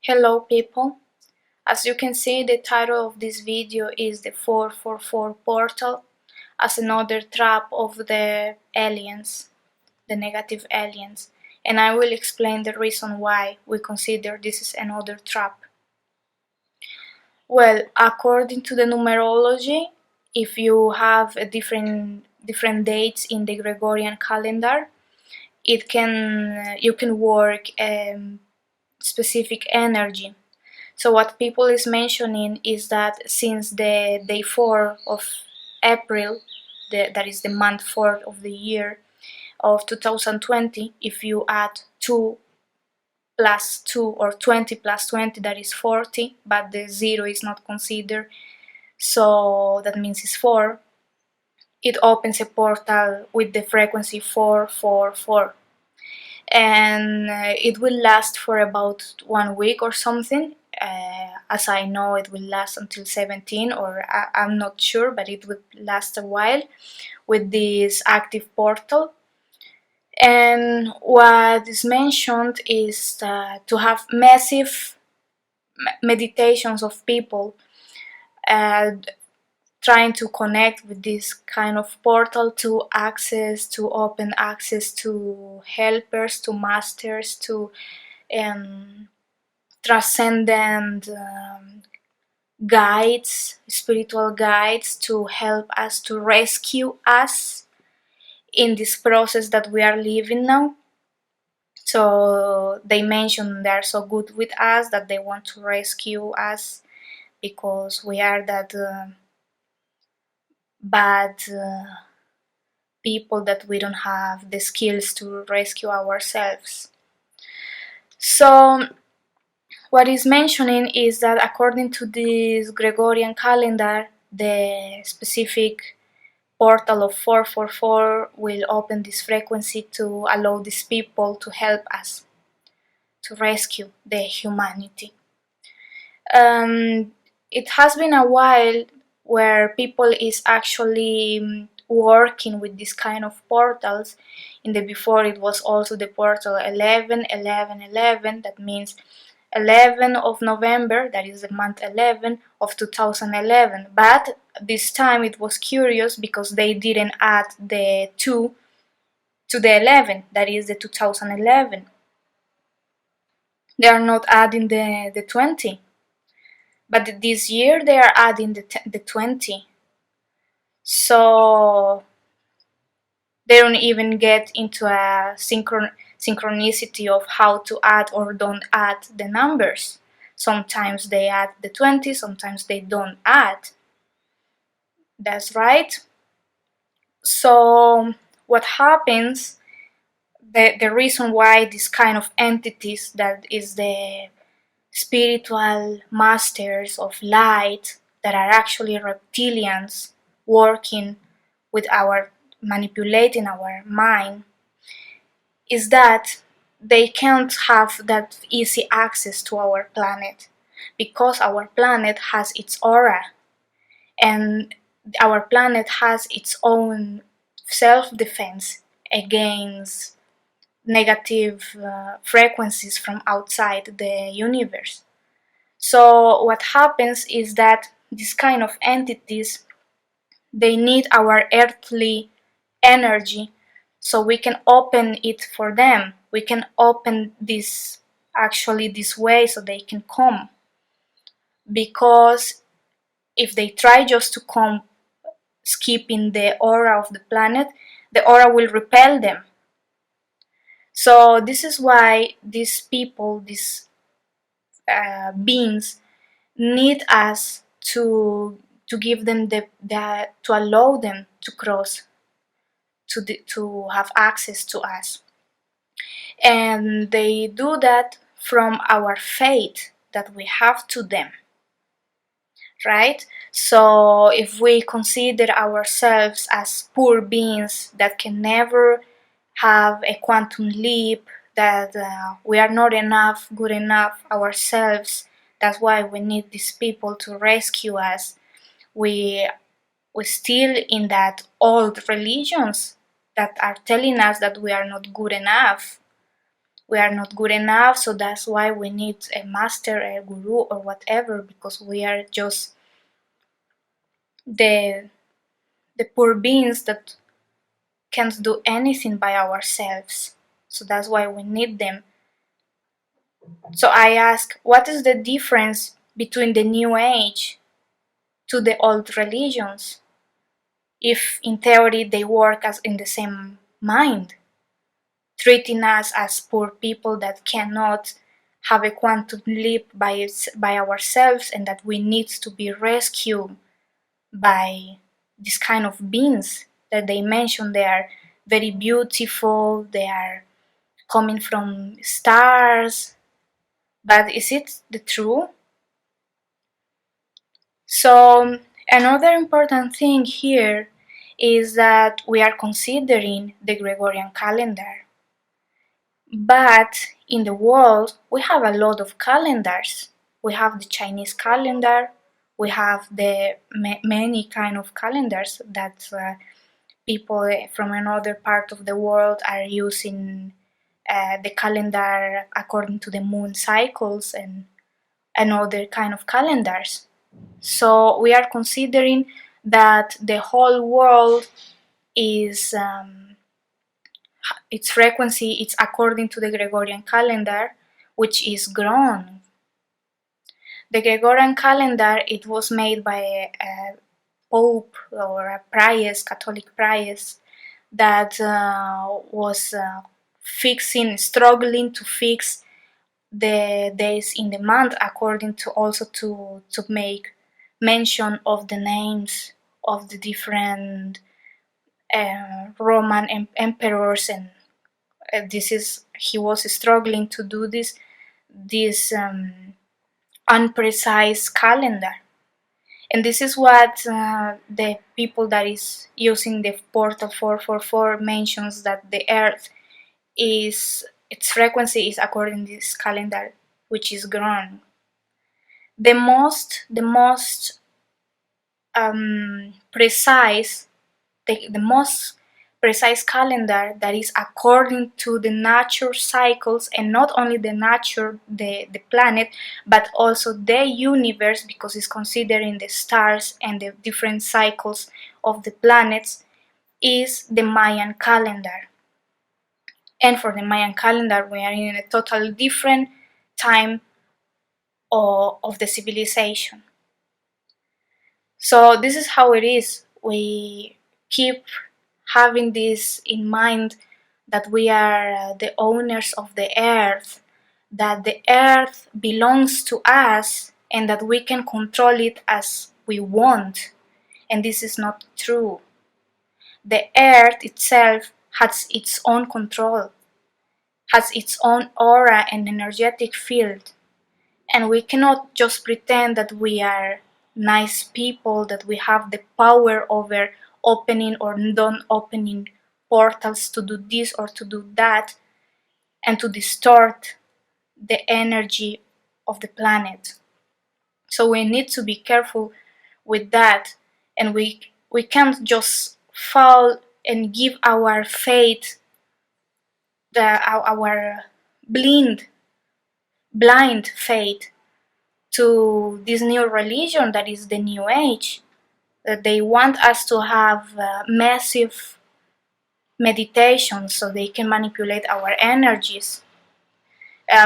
Hello people, as you can see the title of this video is the 444 portal as another trap of the aliens, the negative aliens, and I will explain the reason why we consider this is another trap. Well, according to the numerology, if you have a different dates in the Gregorian calendar, you can work specific energy. So what people is mentioning is that since the day 4 of April, that is the month 4 of the year of 2020, if you add 2 plus 2 or 20 plus 20, that is 40, but the 0 is not considered, so that means it's 4. It opens a portal with the frequency 444, and it will last for about 1 week or something. As I know, it will last until 17, or I'm not sure, but it will last a while with this active portal. And what is mentioned is to have massive meditations of people trying to connect with this kind of portal to open access to helpers, to masters, to transcendent guides, spiritual guides, to help us, to rescue us in this process that we are living now. So they mention they are so good with us that they want to rescue us because we are that bad people that we don't have the skills to rescue ourselves. So what is mentioning is that according to this Gregorian calendar, the specific portal of 444 will open this frequency to allow these people to help us, to rescue the humanity. It has been a while where people is actually working with this kind of portals. In the before it was also the portal 11 11 11, that means 11 of November, that is the month 11 of 2011, but this time it was curious because they didn't add the 2 to the 11, that is the 2011. They are not adding the 20, but this year they are adding the 20. So they don't even get into a synchronicity of how to add or don't add the numbers. Sometimes they add the 20, sometimes they don't add. That's right. So what happens, the reason why this kind of entities, that is the spiritual masters of light, that are actually reptilians working with manipulating our mind, is that they can't have that easy access to our planet because our planet has its aura, and our planet has its own self-defense against negative frequencies from outside the universe. So what happens is that these kind of entities, they need our earthly energy so we can open it for them. We can open this way so they can come, because if they try just to come skipping the aura of the planet, the aura will repel them. So this is why these people, these beings, need us to give them to allow them to cross, to have access to us, and they do that from our faith that we have to them, right? So if we consider ourselves as poor beings that can never have a quantum leap, that we are not good enough ourselves, that's why we need these people to rescue us. We're still in that old religions that are telling us that we are not good enough. we are not good enough, so that's why we need a master, a guru, or whatever, because we are just the poor beings that can't do anything by ourselves. So that's why we need them. So I ask, what is the difference between the new age to the old religions, if in theory they work as in the same mind, treating us as poor people that cannot have a quantum leap by ourselves, and that we need to be rescued by this kind of beings that they mention. They are very beautiful, they are coming from stars, but is it the truth? So another important thing here is that we are considering the Gregorian calendar, but in the world we have a lot of calendars. We have the Chinese calendar, we have the many kind of calendars that people from another part of the world are using, the calendar according to the moon cycles and other kind of calendars. So we are considering that the whole world is, its frequency is according to the Gregorian calendar, which is grown. The Gregorian calendar, it was made by a pope or a priest, Catholic priest, that was struggling to fix the days in the month according to also to make mention of the names of the different Roman emperors, and he was struggling to do this unprecise calendar. And this is what the people that is using the portal 444 mentions, that the earth is, its frequency is according to this calendar, which is grown. The most precise, the most precise calendar that is according to the nature cycles, and not only the nature, the planet, but also the universe, because it's considering the stars and the different cycles of the planets, is the Mayan calendar. And for the Mayan calendar, we are in a totally different time of the civilization. So this is how it is. We keep having this in mind, that we are the owners of the earth, that the earth belongs to us, and that we can control it as we want. And this is not true. The earth itself has its own control, has its own aura and energetic field. And we cannot just pretend that we are nice people, that we have the power over opening or non opening portals to do this or to do that, and to distort the energy of the planet. So we need to be careful with that, and we can't just fall and give our faith, our blind faith to this new religion that is the New Age. That they want us to have massive meditation so they can manipulate our energies.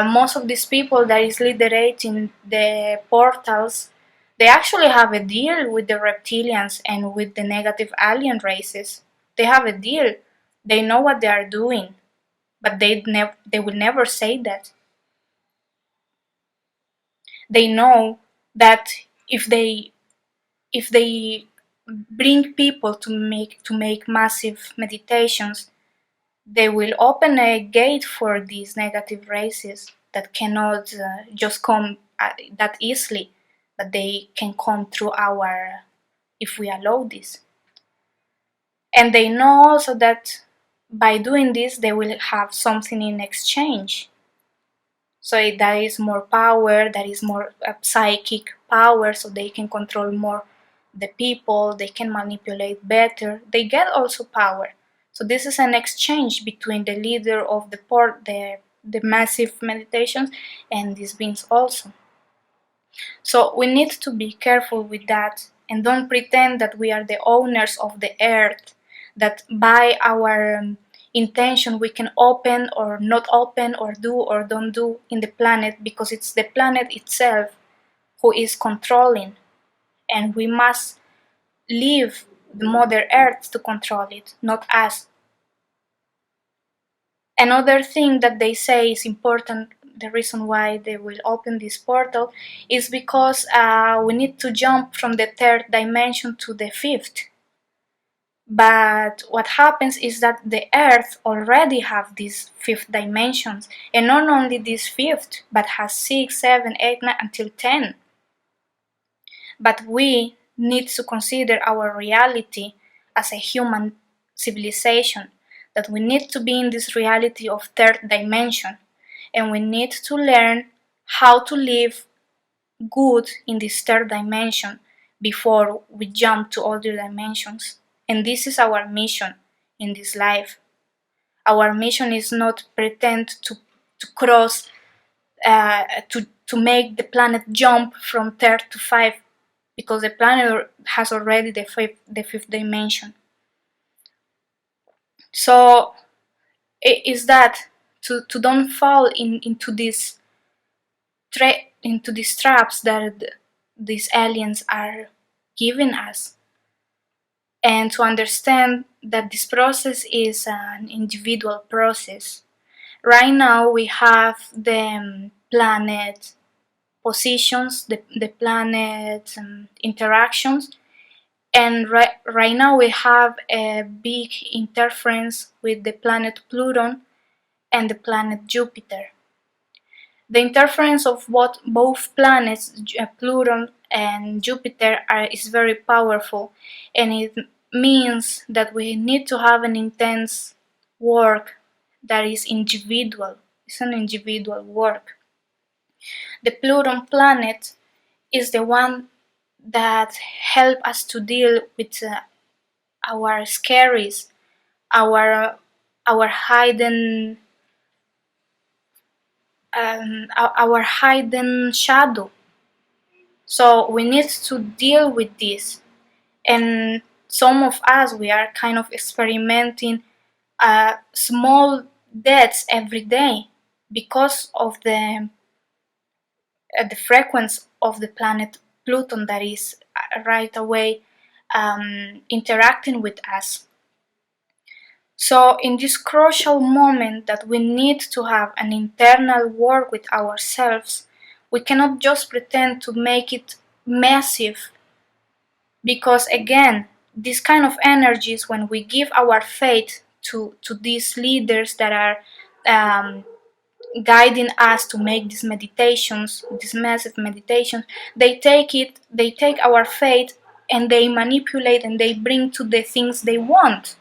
Most of these people that is liderating the portals, they actually have a deal with the reptilians and with the negative alien races. They have a deal. They know what they are doing, but they will never say that. They know that if they bring people to make massive meditations, they will open a gate for these negative races that cannot just come that easily, but they can come through our, if we allow this. And they know also that by doing this they will have something in exchange. So that is more power, that is more psychic power, so they can control more the people, they can manipulate better, they get also power. So this is an exchange between the leader of the the massive meditations, and these beings also. So we need to be careful with that and don't pretend that we are the owners of the earth, that by our intention we can open or not open or do or don't do in the planet, because it's the planet itself who is controlling, and we must leave the mother earth to control it, not us. Another thing that they say is important, the reason why they will open this portal, is because we need to jump from the third dimension to the fifth. But what happens is that the earth already have these fifth dimensions, and not only this fifth, but has 6, 7, 8, 9 until 10. But we need to consider our reality as a human civilization, that we need to be in this reality of third dimension, and we need to learn how to live good in this third dimension before we jump to other dimensions. And this is our mission in this life. Our mission is not pretend to cross, to make the planet jump from third to five, because the planet has already the fifth dimension. So it is that to don't fall into these traps that these aliens are giving us, and to understand that this process is an individual process. Right now we have the planet positions, the planet interactions, and right now we have a big interference with the planet Pluto and the planet Jupiter. The interference of both planets, Pluto and Jupiter, is very powerful, and it means that we need to have an intense work that is individual. It's an individual work. The Pluto planet is the one that help us to deal with our scaries, our hidden our hidden shadow. So we need to deal with this, and some of us, we are kind of experimenting small deaths every day because of the frequency of the planet Pluto that is right away interacting with us. So in this crucial moment that we need to have an internal work with ourselves, we cannot just pretend to make it massive, because again, this kind of energies, when we give our faith to these leaders that are guiding us to make these meditations, these massive meditations, they take our faith and they manipulate and they bring to the things they want.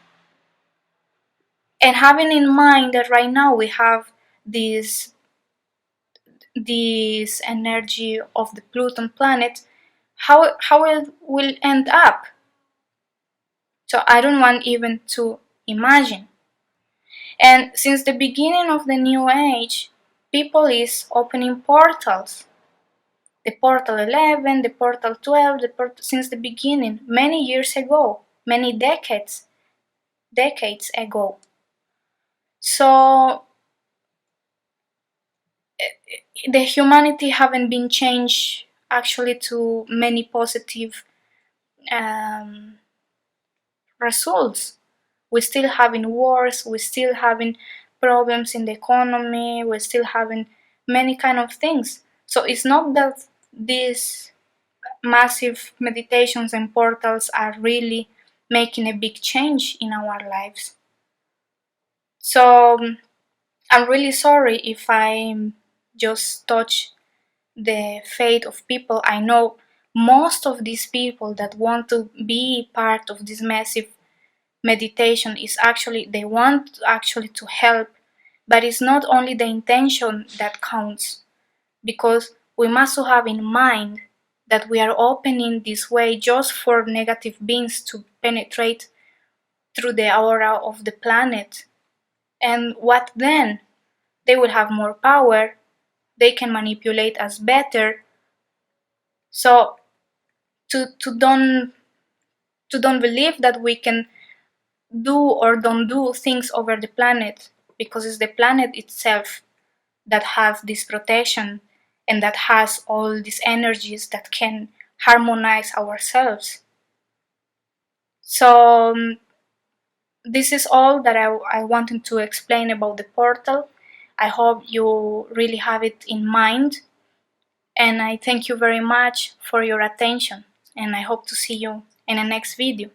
And having in mind that right now we have this energy of the Pluto planet, how it will end up. So I don't want even to imagine. And since the beginning of the new age, people is opening portals. The portal 11, the portal 12, since the beginning, many years ago, many decades ago. So the humanity haven't been changed actually to many positive results. We're still having wars, we're still having problems in the economy, we're still having many kind of things. So it's not that these massive meditations and portals are really making a big change in our lives. So I'm really sorry if I just touch the fate of people. I know most of these people that want to be part of this massive meditation is actually, they want actually to help, but it's not only the intention that counts, because we must have in mind that we are opening this way just for negative beings to penetrate through the aura of the planet. And what then? they will have more power, they can manipulate us better. So to don't believe that we can do or don't do things over the planet, because it's the planet itself that has this protection and that has all these energies that can harmonize ourselves. So this is all that I wanted to explain about the portal. I hope you really have it in mind, and I thank you very much for your attention, and I hope to see you in the next video.